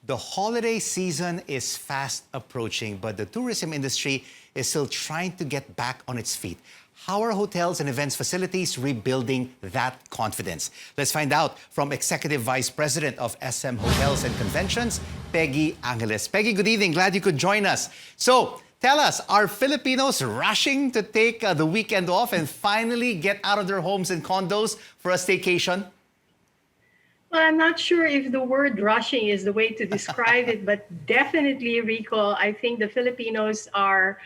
The holiday season is fast approaching, but the tourism industry is still trying to get back on its feet. How are hotels and events facilities rebuilding that confidence? Let's find out from Executive Vice President of SM Hotels and Conventions, Peggy Angeles. Peggy, good evening. Glad you could join us. So, tell us, are Filipinos rushing to take the weekend off and finally get out of their homes and condos for a staycation? Well, I'm not sure if the word rushing is the way to describe it, but definitely, Rico, I think the Filipinos are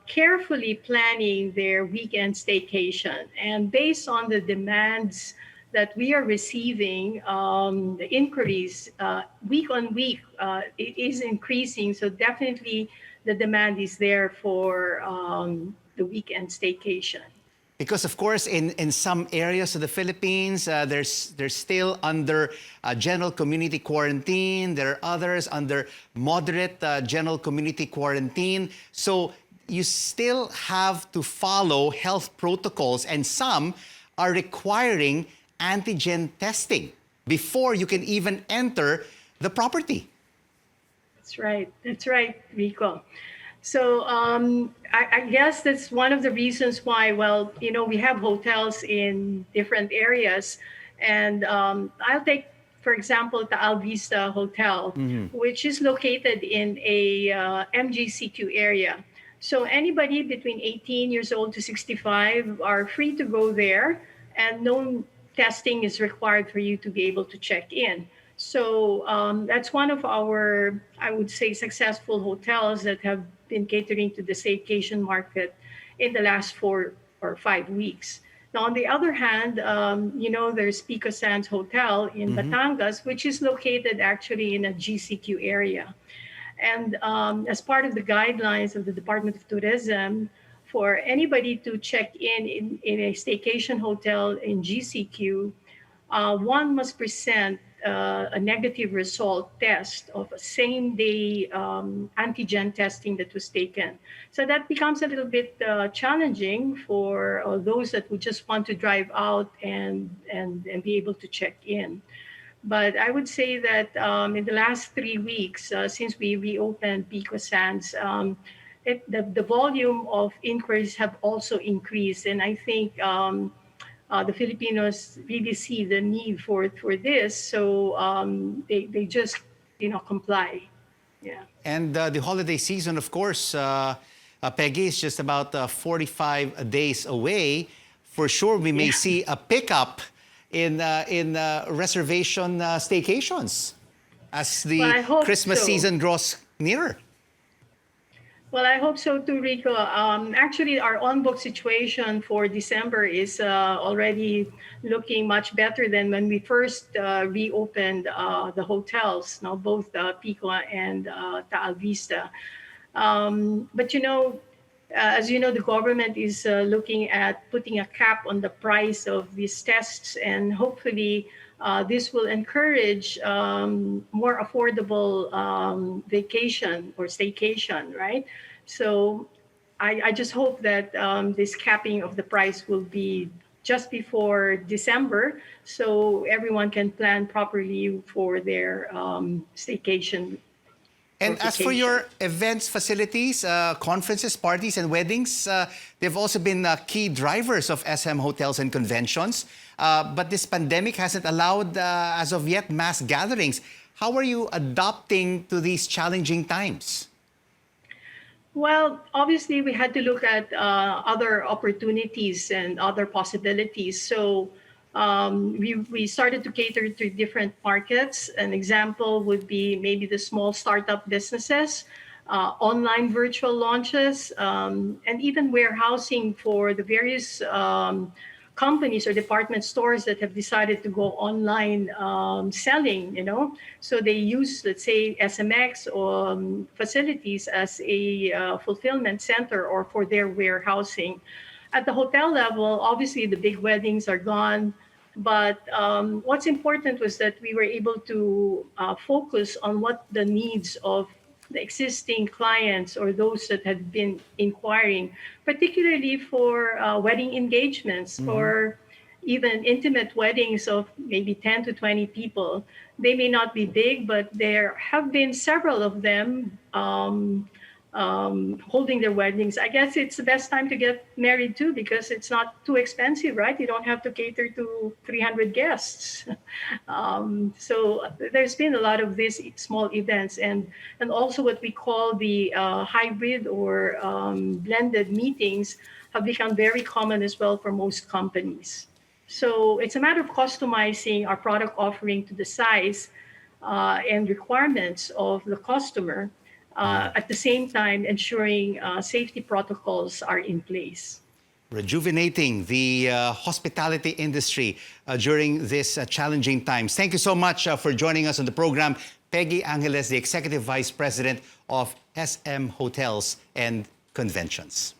carefully planning their weekend staycation. And based on the demands that we are receiving, the inquiries week on week, it is increasing. So definitely the demand is there for the weekend staycation. Because of course, in some areas of the Philippines, they're still under general community quarantine. There are others under moderate general community quarantine. So you still have to follow health protocols, and some are requiring antigen testing before you can even enter the property. That's right. That's right, Rico. So I guess that's one of the reasons why, well, we have hotels in different areas. And I'll take, for example, the Alvista Hotel, which is located in a MGCQ area. So anybody between 18 years old to 65 are free to go there, and no testing is required for you to be able to check in. So that's one of our, I would say, successful hotels that have been catering to the staycation market in the last 4 or 5 weeks. Now, on the other hand, there's Pico Sands Hotel in Batangas, which is located actually in a GCQ area. And as part of the guidelines of the Department of Tourism, for anybody to check in a staycation hotel in GCQ, one must present a negative result test of a same-day antigen testing that was taken. So that becomes a little bit challenging for those that would just want to drive out and be able to check in. But I would say that in the last 3 weeks, since we reopened Pico Sands, the volume of inquiries have also increased. And I think the Filipinos really see the need for this, so they just comply. Yeah. And the holiday season, of course, Peggy, is just about 45 days away. For sure, we may see a pickup in reservation staycations as the Christmas season draws nearer. Well, I hope so too, Rico. Actually, our on-book situation for December is already looking much better than when we first reopened the hotels, now both Pico and Taal Vista. But as you know, the government is looking at putting a cap on the price of these tests, and hopefully this will encourage more affordable vacation or staycation, right? So I just hope that this capping of the price will be just before December, so everyone can plan properly for their staycation. And as for your events facilities, conferences, parties, and weddings, they've also been key drivers of SM Hotels and Conventions. But this pandemic hasn't allowed, as of yet, mass gatherings. How are you adapting to these challenging times? Well, obviously, we had to look at other opportunities and other possibilities. So we started to cater to different markets. An example would be maybe the small startup businesses, online virtual launches, and even warehousing for the various companies or department stores that have decided to go online selling, So they use, let's say, SMX or facilities as a fulfillment center or for their warehousing. At the hotel level, obviously the big weddings are gone. But what's important was that we were able to focus on what the needs of the existing clients or those that had been inquiring, particularly for wedding engagements, for even intimate weddings of maybe 10 to 20 people. They may not be big, but there have been several of them holding their weddings. I guess it's the best time to get married too, because it's not too expensive, right? You don't have to cater to 300 guests. So there's been a lot of these small events, and also what we call the hybrid or blended meetings have become very common as well for most companies. So it's a matter of customizing our product offering to the size and requirements of the customer, at the same time ensuring safety protocols are in place. Rejuvenating the hospitality industry during this challenging times. Thank you so much for joining us on the program. Peggy Angeles, the Executive Vice President of SM Hotels and Conventions.